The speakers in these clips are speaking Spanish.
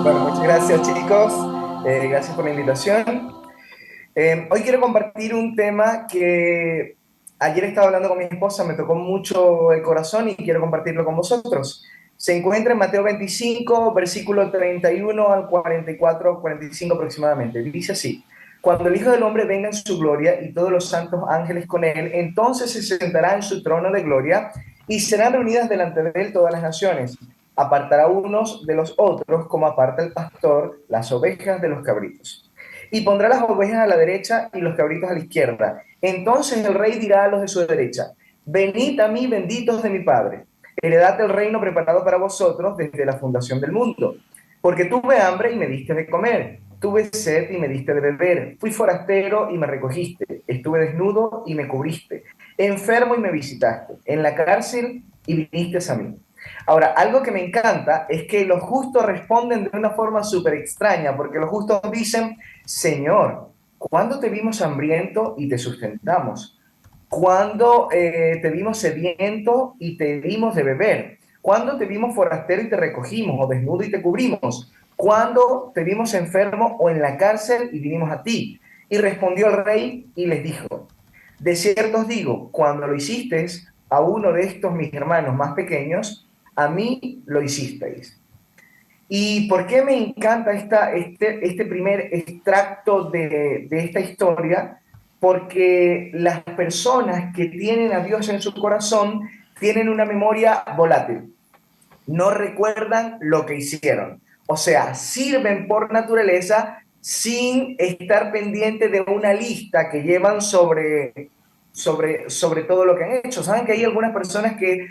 Bueno, muchas gracias chicos, gracias por la invitación. Hoy quiero compartir un tema que ayer estaba hablando con mi esposa, me tocó mucho el corazón y quiero compartirlo con vosotros. Se encuentra en Mateo 25, versículo 31 al 44, 45 aproximadamente. Dice así: Cuando el Hijo del Hombre venga en su gloria y todos los santos ángeles con él, entonces se sentará en su trono de gloria y serán reunidas delante de él todas las naciones. Apartará unos de los otros, como aparta el pastor las ovejas de los cabritos. Y pondrá las ovejas a la derecha y los cabritos a la izquierda. Entonces el rey dirá a los de su derecha: Venid a mí, benditos de mi Padre, heredad el reino preparado para vosotros desde la fundación del mundo. Porque tuve hambre y me diste de comer, tuve sed y me diste de beber, fui forastero y me recogiste, estuve desnudo y me cubriste, enfermo y me visitaste, en la cárcel y viniste a mí. Ahora, algo que me encanta es que los justos responden de una forma súper extraña, porque los justos dicen: Señor, ¿cuándo te vimos hambriento y te sustentamos? ¿Cuándo te vimos sediento y te dimos de beber? ¿Cuándo te vimos forastero y te recogimos, o desnudo y te cubrimos? ¿Cuándo te vimos enfermo o en la cárcel y vinimos a ti? Y respondió el rey y les dijo: De cierto os digo, cuando lo hicisteis a uno de estos mis hermanos más pequeños, a mí lo hicisteis. ¿Y por qué me encanta este primer extracto de esta historia? Porque las personas que tienen a Dios en su corazón tienen una memoria volátil, no recuerdan lo que hicieron. O sea, sirven por naturaleza sin estar pendiente de una lista que llevan sobre todo lo que han hecho. Saben que hay algunas personas que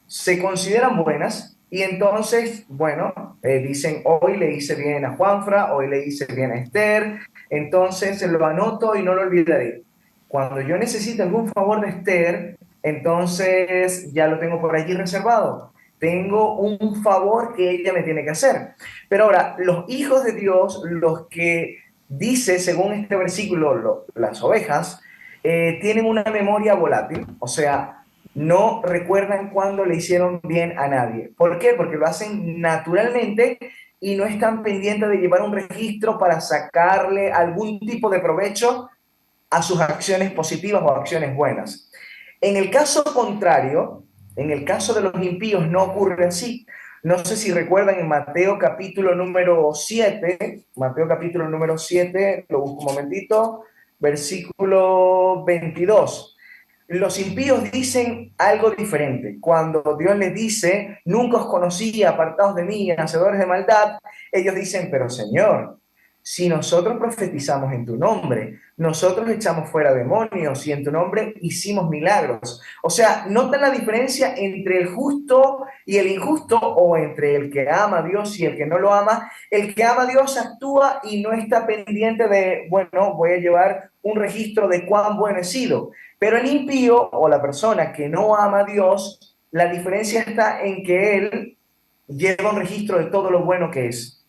se consideran buenas y entonces, bueno, dicen: hoy le hice bien a Juanfra, hoy le hice bien a Esther, entonces lo anoto y no lo olvidaré. Cuando yo necesito algún favor de Esther, entonces ya lo tengo por allí reservado. Tengo un favor que ella me tiene que hacer. Pero ahora, los hijos de Dios, los que dice, según este versículo, las ovejas, tienen una memoria volátil, o sea, no recuerdan cuándo le hicieron bien a nadie. ¿Por qué? Porque lo hacen naturalmente y no están pendientes de llevar un registro para sacarle algún tipo de provecho a sus acciones positivas o acciones buenas. En el caso contrario, en el caso de los impíos no ocurre así. No sé si recuerdan en Mateo capítulo número 7, Mateo capítulo número 7, lo busco un momentito, versículo 22. Los impíos dicen algo diferente. Cuando Dios les dice: nunca os conocí, apartados de mí, hacedores de maldad, ellos dicen: pero Señor, si nosotros profetizamos en tu nombre, nosotros echamos fuera demonios y en tu nombre hicimos milagros. O sea, ¿notan la diferencia entre el justo y el injusto, o entre el que ama a Dios y el que no lo ama? El que ama a Dios actúa y no está pendiente de, bueno, voy a llevar un registro de cuán bueno he sido. Pero el impío, o la persona que no ama a Dios, la diferencia está en que él lleva un registro de todo lo bueno que es,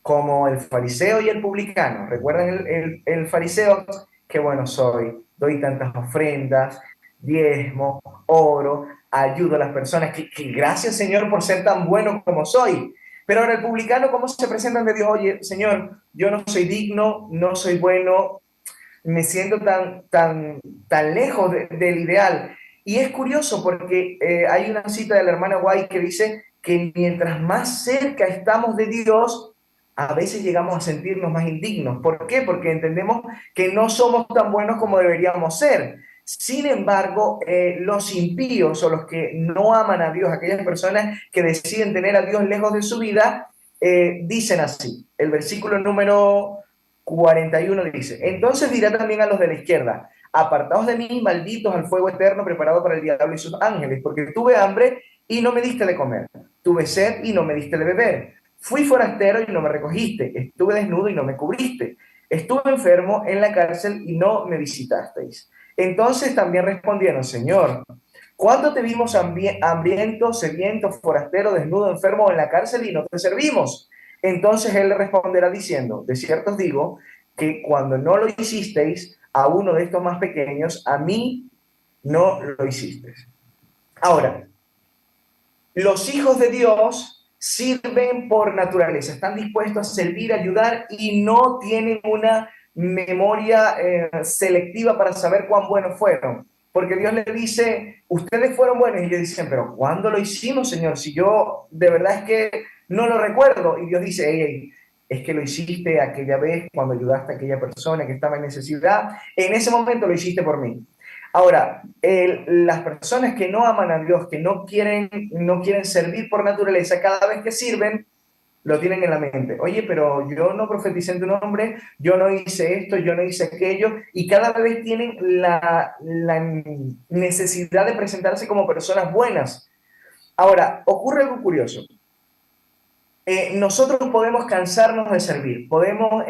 como el fariseo y el publicano. ¿Recuerdan el fariseo? Qué bueno soy, doy tantas ofrendas, diezmo, oro, ayudo a las personas, que gracias Señor por ser tan bueno como soy. Pero ahora el publicano, ¿cómo se presenta ante Dios? Oye, Señor, yo no soy digno, no soy bueno, me siento tan lejos del ideal. Y es curioso porque hay una cita de la hermana White que dice que mientras más cerca estamos de Dios, a veces llegamos a sentirnos más indignos. ¿Por qué? Porque entendemos que no somos tan buenos como deberíamos ser. Sin embargo, los impíos, o los que no aman a Dios, aquellas personas que deciden tener a Dios lejos de su vida, dicen así. El versículo número 41 dice: Entonces dirá también a los de la izquierda: Apartaos de mí, malditos, al fuego eterno preparado para el diablo y sus ángeles, porque tuve hambre y no me diste de comer, tuve sed y no me diste de beber, fui forastero y no me recogiste, estuve desnudo y no me cubriste, estuve enfermo en la cárcel y no me visitasteis. Entonces también respondieron: Señor, ¿cuándo te vimos hambriento, sediento, forastero, desnudo, enfermo en la cárcel y no te servimos? Entonces él le responderá diciendo: De cierto os digo que cuando no lo hicisteis a uno de estos más pequeños, a mí no lo hicisteis. Ahora, los hijos de Dios sirven por naturaleza, están dispuestos a servir, ayudar y no tienen una memoria selectiva para saber cuán buenos fueron. Porque Dios le dice, ustedes fueron buenos, y ellos dicen, pero ¿cuándo lo hicimos, Señor? Si yo de verdad es que no lo recuerdo. Y Dios dice, hey, hey, es que lo hiciste aquella vez cuando ayudaste a aquella persona que estaba en necesidad, en ese momento lo hiciste por mí. Ahora, las personas que no aman a Dios, que no quieren servir por naturaleza, cada vez que sirven, lo tienen en la mente. Oye, pero yo no profeticé en tu nombre, yo no hice esto, yo no hice aquello, y cada vez tienen la necesidad de presentarse como personas buenas. Ahora, ocurre algo curioso. Nosotros podemos cansarnos de servir, podemos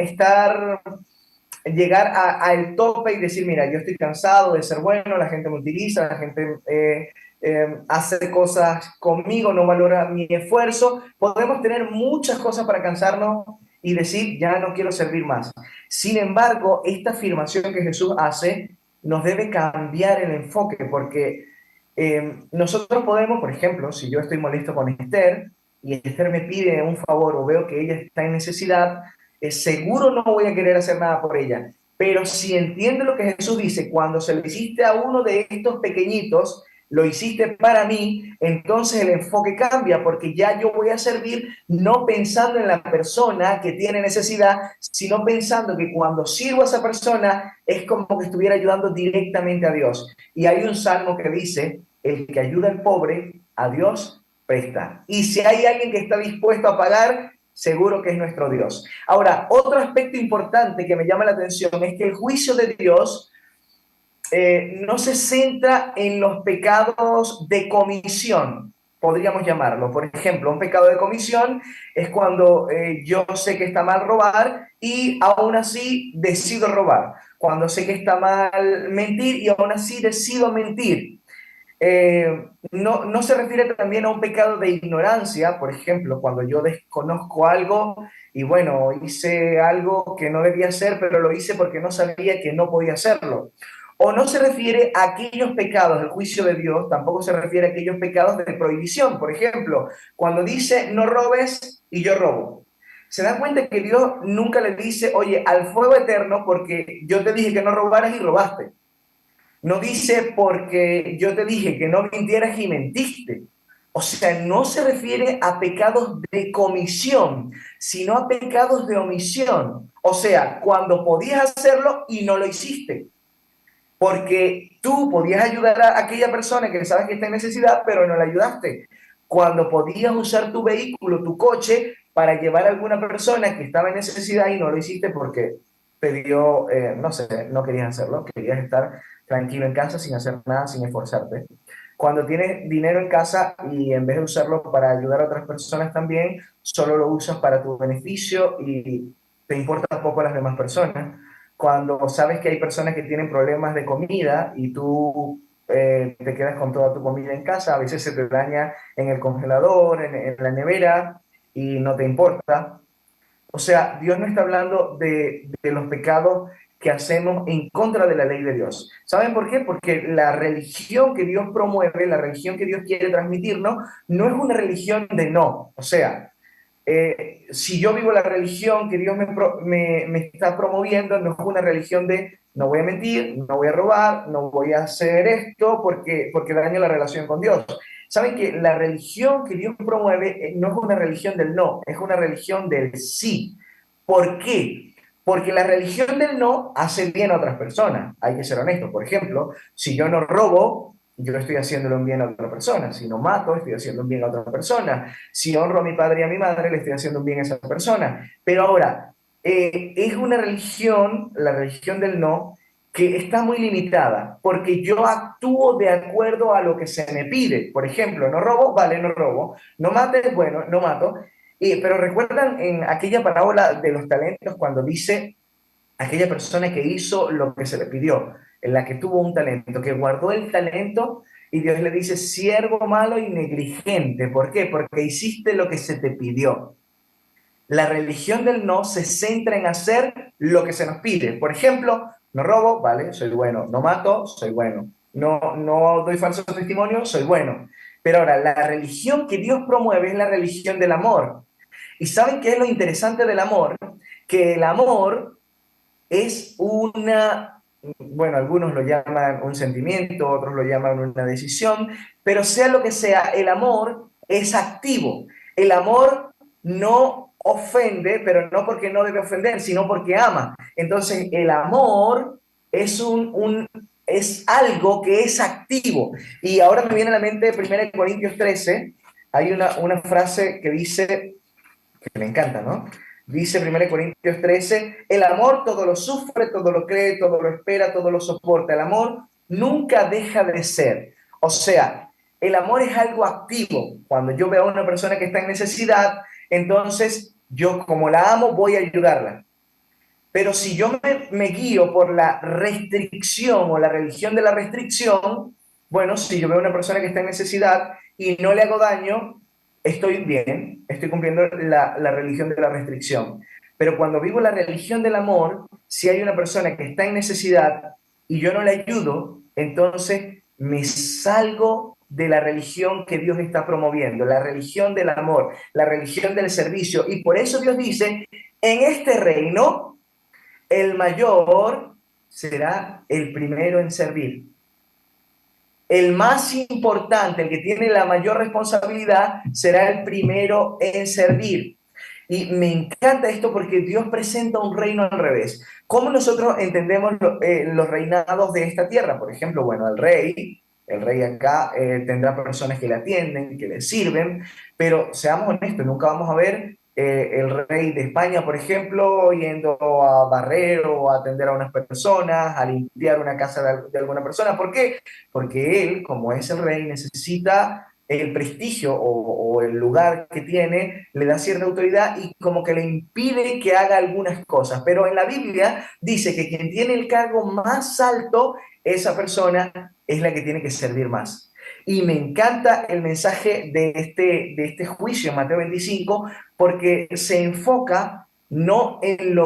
llegar al tope y decir, mira, yo estoy cansado de ser bueno, la gente me utiliza, la gente hace cosas conmigo, no valora mi esfuerzo. Podemos tener muchas cosas para cansarnos y decir, ya no quiero servir más. Sin embargo, esta afirmación que Jesús hace nos debe cambiar el enfoque, porque nosotros podemos, por ejemplo, si yo estoy molesto con Esther y Esther me pide un favor o veo que ella está en necesidad, seguro no voy a querer hacer nada por ella. Pero si entiende lo que Jesús dice, cuando se lo hiciste a uno de estos pequeñitos, lo hiciste para mí, entonces el enfoque cambia, porque ya yo voy a servir no pensando en la persona que tiene necesidad, sino pensando que cuando sirvo a esa persona es como que estuviera ayudando directamente a Dios. Y hay un salmo que dice, el que ayuda al pobre, a Dios presta. Y si hay alguien que está dispuesto a pagar, seguro que es nuestro Dios. Ahora, otro aspecto importante que me llama la atención es que el juicio de Dios no se centra en los pecados de comisión, podríamos llamarlo. Por ejemplo, un pecado de comisión es cuando yo sé que está mal robar y aún así decido robar. Cuando sé que está mal mentir y aún así decido mentir. No se refiere también a un pecado de ignorancia, por ejemplo, cuando yo desconozco algo y bueno, hice algo que no debía hacer, pero lo hice porque no sabía que no podía hacerlo. O no se refiere a aquellos pecados del juicio de Dios, tampoco se refiere a aquellos pecados de prohibición. Por ejemplo, cuando dice no robes y yo robo. Se dan cuenta que Dios nunca le dice, oye, al fuego eterno porque yo te dije que no robaras y robaste. No dice porque yo te dije que no mintieras y mentiste. O sea, no se refiere a pecados de comisión, sino a pecados de omisión. O sea, cuando podías hacerlo y no lo hiciste. Porque tú podías ayudar a aquella persona que sabes que está en necesidad, pero no la ayudaste. Cuando podías usar tu vehículo, tu coche, para llevar a alguna persona que estaba en necesidad y no lo hiciste porque te dio, no sé, no querías hacerlo, querías estar tranquilo en casa sin hacer nada, sin esforzarte. Cuando tienes dinero en casa y en vez de usarlo para ayudar a otras personas también, solo lo usas para tu beneficio y te importa poco a las demás personas. Cuando sabes que hay personas que tienen problemas de comida y tú te quedas con toda tu comida en casa, a veces se te daña en el congelador, en la nevera y no te importa. O sea, Dios no está hablando de los pecados que hacemos en contra de la ley de Dios. ¿Saben por qué? Porque la religión que Dios promueve, la religión que Dios quiere transmitirnos, no es una religión de no. O sea, si yo vivo la religión que Dios me está promoviendo, no es una religión de no voy a mentir, no voy a robar, no voy a hacer esto porque daño la relación con Dios. Saben que la religión que Dios promueve no es una religión del no, es una religión del sí. ¿Por qué? Porque la religión del no hace bien a otras personas. Hay que ser honestos. Por ejemplo, si yo no robo, yo estoy haciéndole un bien a otra persona. Si no mato, estoy haciendo un bien a otra persona. Si honro a mi padre y a mi madre, le estoy haciendo un bien a esa persona. Pero ahora, es una religión, la religión del no, que está muy limitada, porque yo actúo de acuerdo a lo que se me pide. Por ejemplo, no robo, vale, no robo. No mates, bueno, no mato. Pero recuerdan en aquella parábola de los talentos cuando dice aquella persona que hizo lo que se le pidió, en la que tuvo un talento, que guardó el talento y Dios le dice, siervo malo y negligente. ¿Por qué? Porque hiciste lo que se te pidió. La religión del no se centra en hacer lo que se nos pide. Por ejemplo, no robo, vale, soy bueno. No mato, soy bueno. No doy falso testimonio, soy bueno. Pero ahora, la religión que Dios promueve es la religión del amor. ¿Y saben qué es lo interesante del amor? Que el amor es bueno, algunos lo llaman un sentimiento, otros lo llaman una decisión, pero sea lo que sea, el amor es activo. El amor no ofende, pero no porque no debe ofender, sino porque ama. Entonces, el amor es es algo que es activo. Y ahora me viene a la mente 1 Corintios 13, hay una frase que dice, que me encanta, ¿no? Dice 1 Corintios 13, el amor todo lo sufre, todo lo cree, todo lo espera, todo lo soporta. El amor nunca deja de ser. O sea, el amor es algo activo. Cuando yo veo a una persona que está en necesidad, entonces yo como la amo voy a ayudarla. Pero si yo me guío por la restricción o la religión de la restricción, bueno, si yo veo a una persona que está en necesidad y no le hago daño, estoy bien, estoy cumpliendo la religión de la restricción. Pero cuando vivo la religión del amor, si hay una persona que está en necesidad y yo no le ayudo, entonces me salgo de la religión que Dios está promoviendo, la religión del amor, la religión del servicio. Y por eso Dios dice, en este reino el mayor será el primero en servir. El más importante, el que tiene la mayor responsabilidad, será el primero en servir. Y me encanta esto porque Dios presenta un reino al revés. ¿Cómo nosotros entendemos los reinados de esta tierra? Por ejemplo, bueno, el rey acá tendrá personas que le atienden, que le sirven, pero seamos honestos, nunca vamos a ver el rey de España, por ejemplo, yendo a barrer o a atender a unas personas, a limpiar una casa de alguna persona. ¿Por qué? Porque él, como es el rey, necesita el prestigio o el lugar que tiene, le da cierta autoridad y como que le impide que haga algunas cosas. Pero en la Biblia dice que quien tiene el cargo más alto, esa persona es la que tiene que servir más. Y me encanta el mensaje de este juicio en Mateo 25 porque se enfoca no en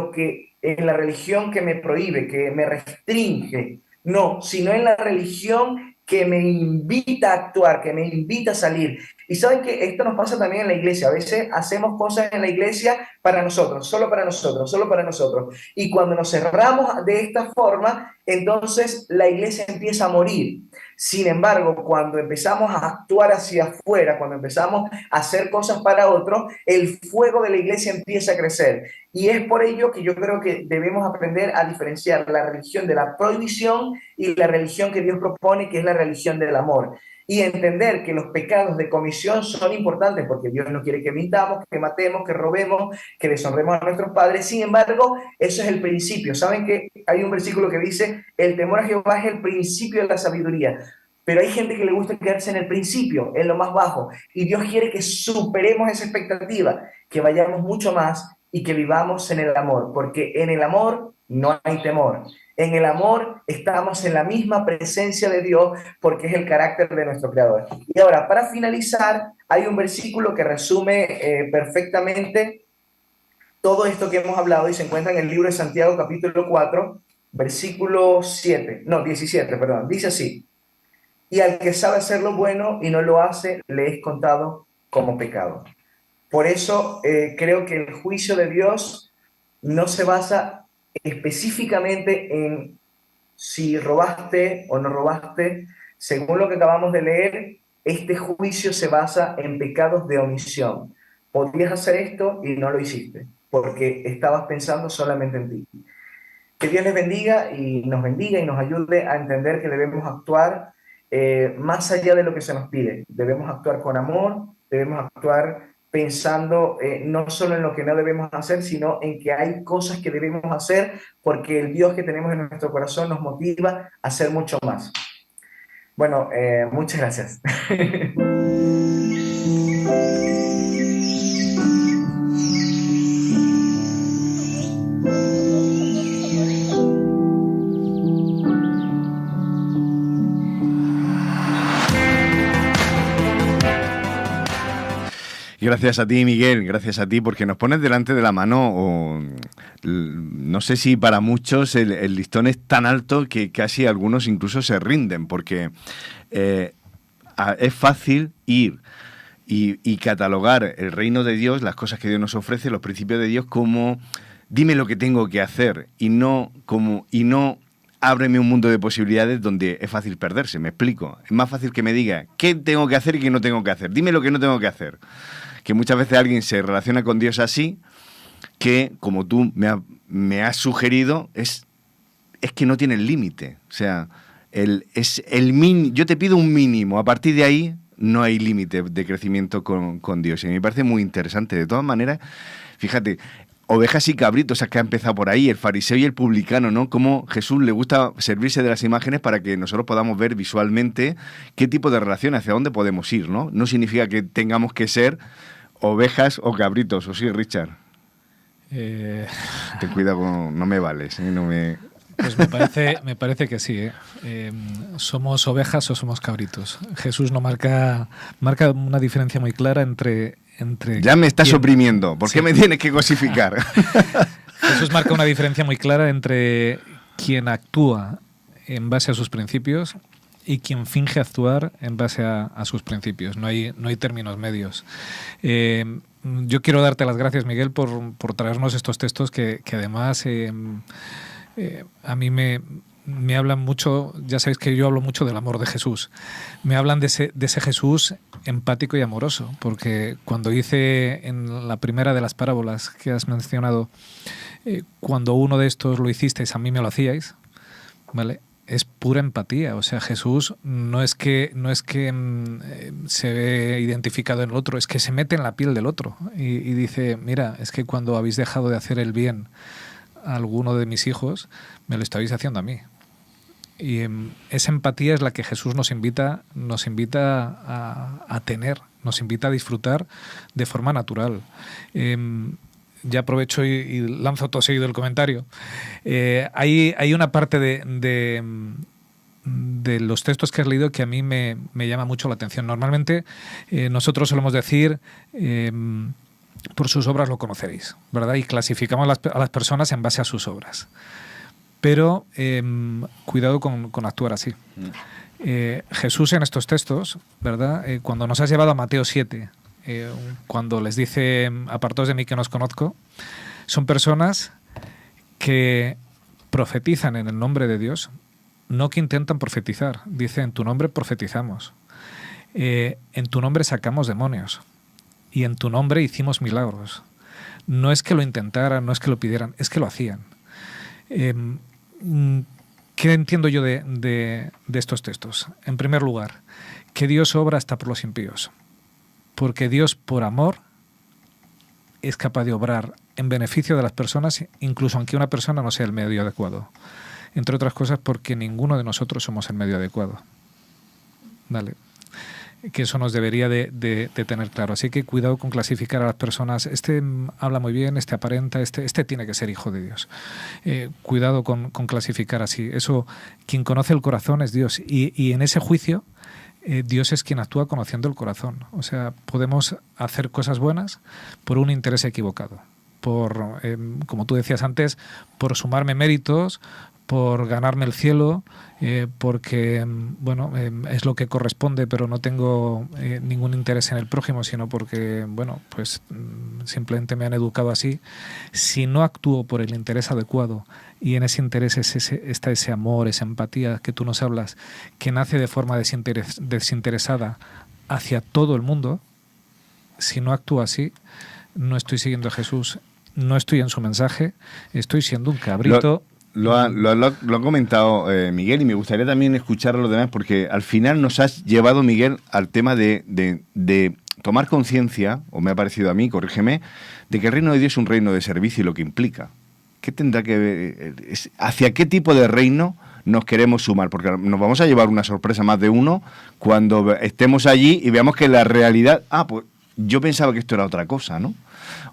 en la religión que me prohíbe, que me restringe, no, sino en la religión que me invita a actuar, que me invita a salir. Y saben que esto nos pasa también en la iglesia. A veces hacemos cosas en la iglesia para nosotros, solo para nosotros, solo para nosotros. Y cuando nos cerramos de esta forma, entonces la iglesia empieza a morir. Sin embargo, cuando empezamos a actuar hacia afuera, cuando empezamos a hacer cosas para otros, el fuego de la iglesia empieza a crecer. Y es por ello que yo creo que debemos aprender a diferenciar la religión de la prohibición y la religión que Dios propone, que es la religión del amor. Y entender que los pecados de comisión son importantes porque Dios no quiere que mintamos, que matemos, que robemos, que deshonremos a nuestros padres. Sin embargo, eso es el principio. ¿Saben que hay un versículo que dice, el temor a Jehová es el principio de la sabiduría? Pero hay gente que le gusta quedarse en el principio, en lo más bajo. Y Dios quiere que superemos esa expectativa, que vayamos mucho más y que vivamos en el amor, porque en el amor no hay temor. En el amor estamos en la misma presencia de Dios porque es el carácter de nuestro Creador. Y ahora, para finalizar, hay un versículo que resume perfectamente todo esto que hemos hablado y se encuentra en el libro de Santiago capítulo 4 versículo 7, no, 17, perdón. Dice así, y al que sabe hacer lo bueno y no lo hace, le es contado como pecado. Por eso creo que el juicio de Dios no se basa específicamente en si robaste o no robaste. Según lo que acabamos de leer, este juicio se basa en pecados de omisión. Podías hacer esto y no lo hiciste, porque estabas pensando solamente en ti. Que Dios les bendiga y nos ayude a entender que debemos actuar más allá de lo que se nos pide. Debemos actuar con amor, debemos actuar pensando no solo en lo que no debemos hacer, sino en que hay cosas que debemos hacer porque el Dios que tenemos en nuestro corazón nos motiva a hacer mucho más. Bueno, muchas gracias. Gracias a ti, Miguel, gracias a ti, porque nos pones delante de la mano, no sé si para muchos el listón es tan alto que casi algunos incluso se rinden, porque es fácil ir y catalogar el reino de Dios, las cosas que Dios nos ofrece, los principios de Dios, como dime lo que tengo que hacer y no ábreme un mundo de posibilidades donde es fácil perderse. Me explico. Es más fácil que me diga qué tengo que hacer y qué no tengo que hacer. Dime lo que no tengo que hacer. Que muchas veces alguien se relaciona con Dios así, que como tú me has sugerido, es que no tiene límite. O sea, yo te pido un mínimo. A partir de ahí no hay límite de crecimiento con Dios. Y me parece muy interesante. De todas maneras, fíjate, ovejas y cabritos, o sea, que ha empezado por ahí, el fariseo y el publicano, ¿no? Cómo Jesús le gusta servirse de las imágenes para que nosotros podamos ver visualmente qué tipo de relación, hacia dónde podemos ir, ¿no? No significa que tengamos que ser ovejas o cabritos, ¿o sí, Richard? Ten cuidado, no me vales, no me... Pues me parece que sí, ¿eh? ¿Somos ovejas o somos cabritos? Jesús no marca una diferencia muy clara entre ya me estás oprimiendo, ¿por qué me tienes que cosificar? Jesús marca una diferencia muy clara entre quien actúa en base a sus principios y quien finge actuar en base a sus principios. No hay términos medios. Yo quiero darte las gracias, Miguel, por traernos estos textos que además a mí me hablan mucho. Ya sabéis que yo hablo mucho del amor de Jesús. Me hablan de ese Jesús empático y amoroso, porque cuando dice en la primera de las parábolas que has mencionado, cuando uno de estos lo hicisteis, a mí me lo hacíais, ¿vale? Es pura empatía. O sea, Jesús no es que se ve identificado en el otro, es que se mete en la piel del otro y dice, mira, es que cuando habéis dejado de hacer el bien a alguno de mis hijos, me lo estáis haciendo a mí. Y esa empatía es la que Jesús nos invita a tener, nos invita a disfrutar de forma natural. Ya aprovecho y lanzo todo seguido el comentario. Hay una parte de los textos que has leído que a mí me llama mucho la atención. Normalmente nosotros solemos decir... por sus obras lo conoceréis, ¿verdad? Y clasificamos a las personas en base a sus obras. Pero cuidado con actuar así. Jesús en estos textos, ¿verdad? Cuando nos has llevado a Mateo 7, cuando les dice, apartaos de mí que no os conozco, son personas que profetizan en el nombre de Dios, no que intentan profetizar. Dice, en tu nombre profetizamos. En tu nombre sacamos demonios. Y en tu nombre hicimos milagros. No es que lo intentaran, no es que lo pidieran, es que lo hacían. ¿Qué entiendo yo de estos textos? En primer lugar, que Dios obra hasta por los impíos. Porque Dios, por amor, es capaz de obrar en beneficio de las personas, incluso aunque una persona no sea el medio adecuado. Entre otras cosas, porque ninguno de nosotros somos el medio adecuado. ¿Vale? Que eso nos debería de tener claro. Así que cuidado con clasificar a las personas. Este habla muy bien, este aparenta, este tiene que ser hijo de Dios. Cuidado con clasificar así. Eso, quien conoce el corazón es Dios. Y en ese juicio, Dios es quien actúa conociendo el corazón. O sea, podemos hacer cosas buenas por un interés equivocado. Por, como tú decías antes, por sumarme méritos, por ganarme el cielo, porque bueno, es lo que corresponde, pero no tengo ningún interés en el prójimo, sino porque bueno, pues simplemente me han educado así. Si no actúo por el interés adecuado, y en ese interés está ese amor, esa empatía que tú nos hablas, que nace de forma desinteresada hacia todo el mundo, si no actúo así, no estoy siguiendo a Jesús, no estoy en su mensaje, estoy siendo un cabrito. Lo ha comentado Miguel, y me gustaría también escuchar a los demás, porque al final nos has llevado, Miguel, al tema de tomar conciencia, o me ha parecido a mí, corrígeme, de que el reino de Dios es un reino de servicio y lo que implica. ¿Qué tendrá que ver? ¿Hacia qué tipo de reino nos queremos sumar? Porque nos vamos a llevar una sorpresa más de uno cuando estemos allí y veamos que la realidad... pues yo pensaba que esto era otra cosa, ¿no?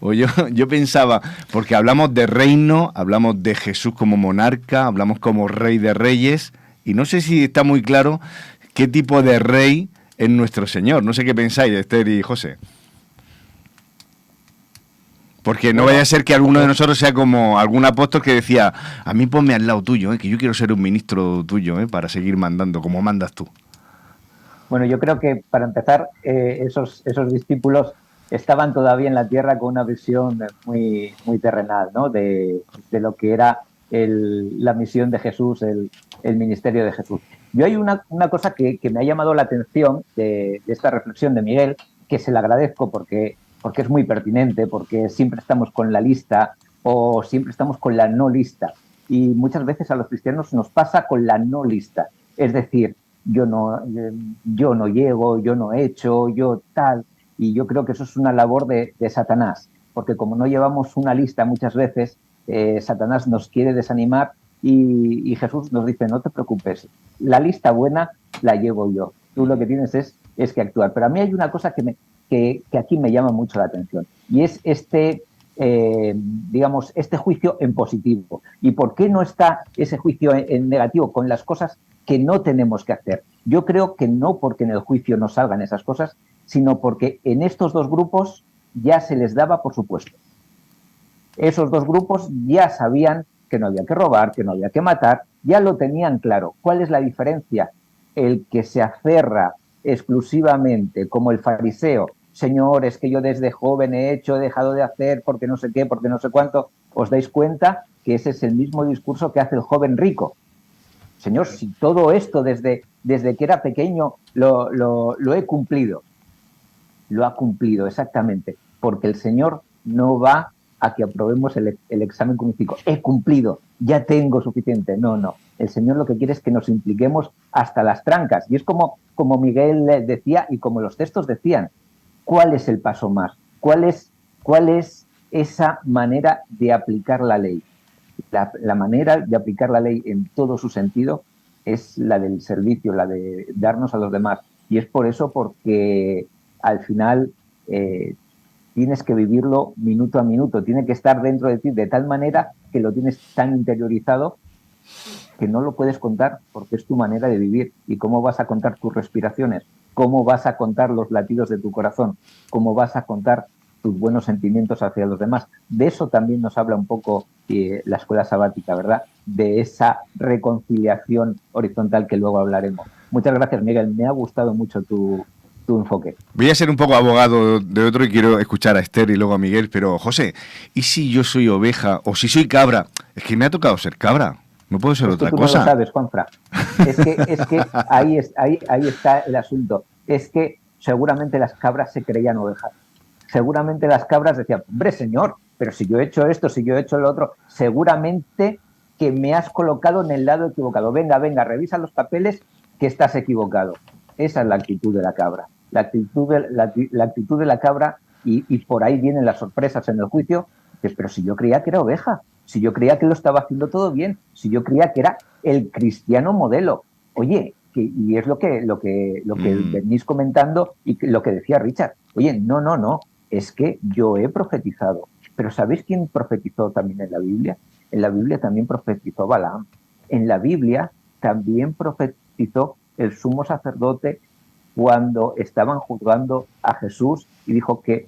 O yo pensaba, porque hablamos de reino, hablamos de Jesús como monarca, hablamos como rey de reyes, y no sé si está muy claro qué tipo de rey es nuestro Señor. No sé qué pensáis, Esther y José. Porque no vaya a ser que alguno de nosotros sea como algún apóstol que decía, a mí ponme al lado tuyo, que yo quiero ser un ministro tuyo, para seguir mandando como mandas tú. Bueno, yo creo que para empezar, esos discípulos estaban todavía en la tierra con una visión muy terrenal, ¿no? De lo que era la misión de Jesús, el ministerio de Jesús. Yo hay una cosa que me ha llamado la atención de esta reflexión de Miguel, que se la agradezco porque es muy pertinente, porque siempre estamos con la lista o siempre estamos con la no lista. Y muchas veces a los cristianos nos pasa con la no lista. Es decir, yo no llego, yo no he hecho, yo tal. Y yo creo que eso es una labor de Satanás, porque como no llevamos una lista muchas veces, Satanás nos quiere desanimar y Jesús nos dice, no te preocupes, la lista buena la llevo yo. Tú lo que tienes es que actuar. Pero a mí hay una cosa que aquí me llama mucho la atención y es digamos, este juicio en positivo. ¿Y por qué no está ese juicio en negativo con las cosas que no tenemos que hacer? Yo creo que no porque en el juicio no salgan esas cosas, sino porque en estos dos grupos ya se les daba por supuesto. Esos dos grupos ya sabían que no había que robar, que no había que matar, ya lo tenían claro. ¿Cuál es la diferencia? El que se aferra exclusivamente, como el fariseo, Señor, es que yo desde joven he dejado de hacer porque no sé qué, porque no sé cuánto, os dais cuenta que ese es el mismo discurso que hace el joven rico. Señor, si todo esto desde que era pequeño lo he cumplido, lo ha cumplido exactamente, porque el Señor no va a que aprobemos el examen cognitivo. He cumplido, ya tengo suficiente. No, no. El Señor lo que quiere es que nos impliquemos hasta las trancas. Y es como Miguel decía y como los textos decían, ¿cuál es el paso más? ¿Cuál es esa manera de aplicar la ley? La manera de aplicar la ley en todo su sentido es la del servicio, la de darnos a los demás. Y es por eso porque al final tienes que vivirlo minuto a minuto, tiene que estar dentro de ti de tal manera que lo tienes tan interiorizado que no lo puedes contar porque es tu manera de vivir. ¿Y cómo vas a contar tus respiraciones? ¿Cómo vas a contar los latidos de tu corazón? ¿Cómo vas a contar tus buenos sentimientos hacia los demás? De eso también nos habla un poco la escuela sabática, ¿verdad? De esa reconciliación horizontal que luego hablaremos. Muchas gracias, Miguel. Me ha gustado mucho tu enfoque. Voy a ser un poco abogado de otro y quiero escuchar a Esther y luego a Miguel, pero José, ¿y si yo soy oveja o si soy cabra? Es que me ha tocado ser cabra. No puedo ser otra cosa. No lo sabes, Juanfra. Es que ahí está el asunto. Es que seguramente las cabras se creían ovejas. Seguramente las cabras decían, hombre, señor, pero si yo he hecho esto, si yo he hecho lo otro, seguramente que me has colocado en el lado equivocado. Venga, revisa los papeles que estás equivocado. Esa es la actitud de la cabra. La actitud de la cabra, y por ahí vienen las sorpresas en el juicio, pero si yo creía que era oveja, si yo creía que lo estaba haciendo todo bien, si yo creía que era el cristiano modelo. Oye, y es lo que venís comentando y lo que decía Richard. Oye, no, es que yo he profetizado. Pero ¿sabéis quién profetizó también en la Biblia? En la Biblia también profetizó Balaam. En la Biblia también profetizó el sumo sacerdote cuando estaban juzgando a Jesús y dijo que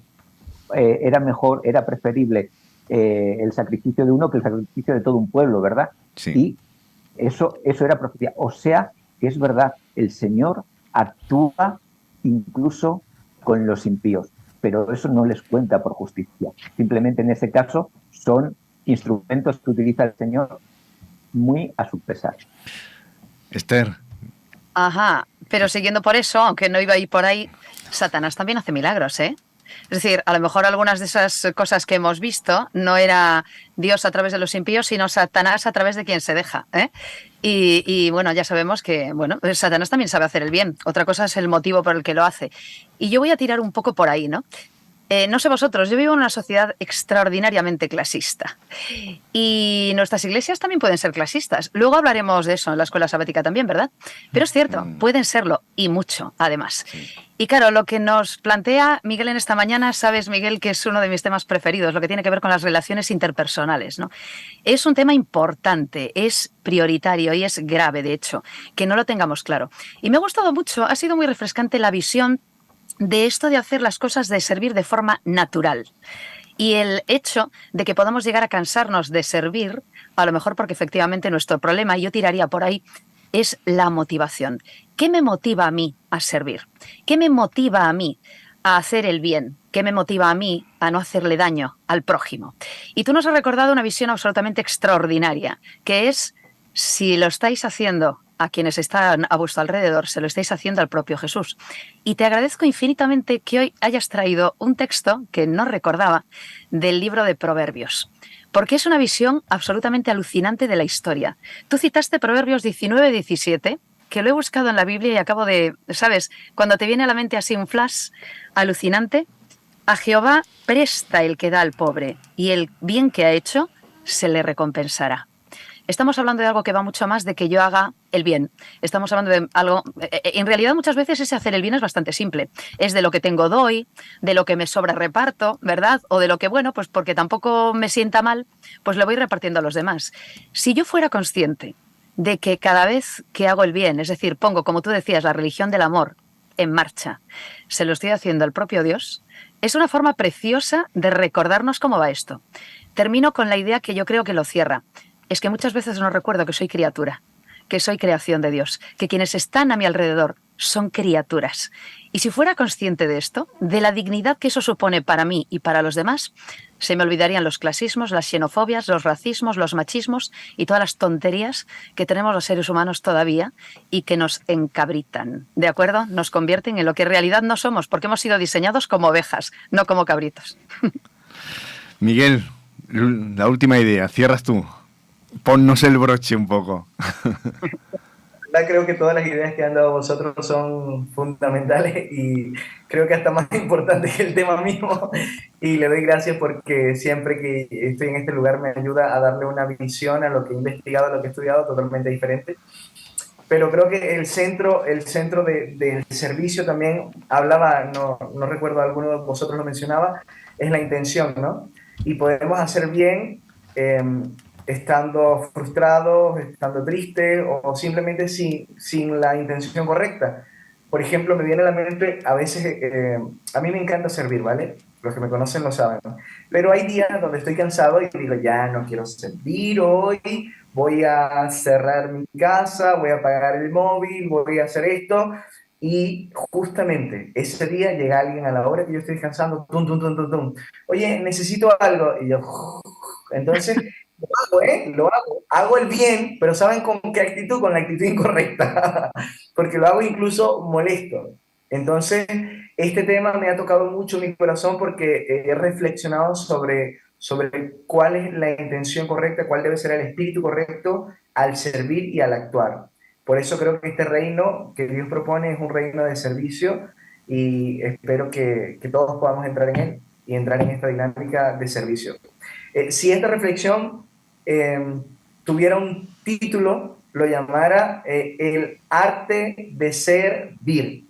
era preferible el sacrificio de uno que el sacrificio de todo un pueblo, ¿verdad? Sí. Y eso era profecía. O sea, que es verdad, el Señor actúa incluso con los impíos, pero eso no les cuenta por justicia. Simplemente en ese caso son instrumentos que utiliza el Señor muy a su pesar. Esther. Ajá, pero siguiendo por eso, aunque no iba a ir por ahí, Satanás también hace milagros, ¿eh? Es decir, a lo mejor algunas de esas cosas que hemos visto no era Dios a través de los impíos, sino Satanás a través de quien se deja, ¿eh? Y bueno, ya sabemos que Satanás también sabe hacer el bien. Otra cosa es el motivo por el que lo hace. Y yo voy a tirar un poco por ahí, ¿no? No sé vosotros, yo vivo en una sociedad extraordinariamente clasista y nuestras iglesias también pueden ser clasistas. Luego hablaremos de eso en la escuela sabática también, ¿verdad? Pero es cierto, pueden serlo y mucho, además. Y claro, lo que nos plantea Miguel en esta mañana, sabes, Miguel, que es uno de mis temas preferidos, lo que tiene que ver con las relaciones interpersonales, ¿no? Es un tema importante, es prioritario y es grave, de hecho, que no lo tengamos claro. Y me ha gustado mucho, ha sido muy refrescante la visión de esto de hacer las cosas, de servir de forma natural. Y el hecho de que podamos llegar a cansarnos de servir, a lo mejor porque efectivamente nuestro problema, y yo tiraría por ahí, es la motivación. ¿Qué me motiva a mí a servir? ¿Qué me motiva a mí a hacer el bien? ¿Qué me motiva a mí a no hacerle daño al prójimo? Y tú nos has recordado una visión absolutamente extraordinaria, que es, si lo estáis haciendo a quienes están a vuestro alrededor, se lo estáis haciendo al propio Jesús. Y te agradezco infinitamente que hoy hayas traído un texto que no recordaba del libro de Proverbios, porque es una visión absolutamente alucinante de la historia. Tú citaste Proverbios 19-17, que lo he buscado en la Biblia y acabo de, ¿sabes? Cuando te viene a la mente así un flash alucinante, a Jehová presta el que da al pobre, y el bien que ha hecho se le recompensará. Estamos hablando de algo que va mucho más de que yo haga el bien. Estamos hablando de algo... En realidad, muchas veces ese hacer el bien es bastante simple. Es de lo que tengo doy, de lo que me sobra reparto, ¿verdad? O de lo que, bueno, pues porque tampoco me sienta mal, pues le voy repartiendo a los demás. Si yo fuera consciente de que cada vez que hago el bien, es decir, pongo, como tú decías, la religión del amor en marcha, se lo estoy haciendo al propio Dios, es una forma preciosa de recordarnos cómo va esto. Termino con la idea que yo creo que lo cierra. Es que muchas veces no recuerdo que soy criatura, que soy creación de Dios, que quienes están a mi alrededor son criaturas. Y si fuera consciente de esto, de la dignidad que eso supone para mí y para los demás, se me olvidarían los clasismos, las xenofobias, los racismos, los machismos y todas las tonterías que tenemos los seres humanos todavía y que nos encabritan, ¿de acuerdo? Nos convierten en lo que en realidad no somos, porque hemos sido diseñados como ovejas, no como cabritos. Miguel, la última idea, cierras tú. Ponnos el broche un poco. Creo que todas las ideas que han dado vosotros son fundamentales y creo que hasta más importantes que el tema mismo, y le doy gracias porque siempre que estoy en este lugar me ayuda a darle una visión a lo que he investigado, a lo que he estudiado, totalmente diferente. Pero creo que el centro del servicio también hablaba, no recuerdo, alguno de vosotros lo mencionaba, es la intención, ¿no? Y podemos hacer bien estando frustrados, estando tristes o simplemente sin la intención correcta. Por ejemplo, me viene a la mente, a veces, a mí me encanta servir, ¿vale? Los que me conocen lo saben, ¿no? Pero hay días donde estoy cansado y digo, ya no quiero servir hoy, voy a cerrar mi casa, voy a apagar el móvil, voy a hacer esto. Y justamente ese día llega alguien a la hora que yo estoy descansando, tum, tum, tum, tum, tum. Oye, necesito algo. Y yo, entonces, lo hago el bien, pero ¿saben con qué actitud? Con la actitud incorrecta, porque lo hago incluso molesto. Entonces, este tema me ha tocado mucho mi corazón porque he reflexionado sobre cuál es la intención correcta, cuál debe ser el espíritu correcto al servir y al actuar. Por eso creo que este reino que Dios propone es un reino de servicio y espero que todos podamos entrar en él y entrar en esta dinámica de servicio. Si esta reflexión tuviera un título, lo llamara el arte de servir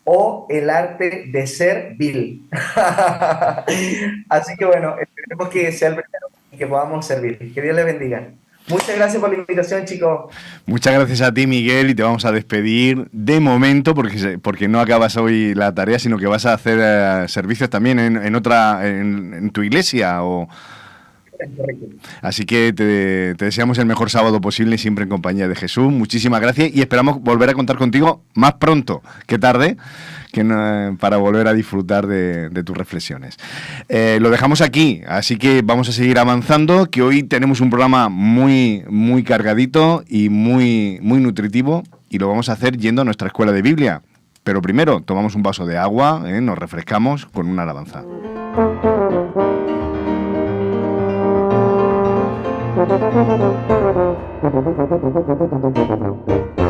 o el arte de ser vil. Así que bueno, esperemos que sea el primero y que podamos servir. Que Dios les bendiga. Muchas gracias por la invitación, chicos. Muchas gracias a ti, Miguel, y te vamos a despedir de momento porque no acabas hoy la tarea, sino que vas a hacer servicios también en tu iglesia o... Así que te deseamos el mejor sábado posible, siempre en compañía de Jesús. Muchísimas gracias y esperamos volver a contar contigo más pronto que tarde para volver a disfrutar de tus reflexiones. Lo dejamos aquí, así que vamos a seguir avanzando, que hoy tenemos un programa muy, muy cargadito y muy, muy nutritivo, y lo vamos a hacer yendo a nuestra escuela de Biblia. Pero primero tomamos un vaso de agua, nos refrescamos con una alabanza. Thank you.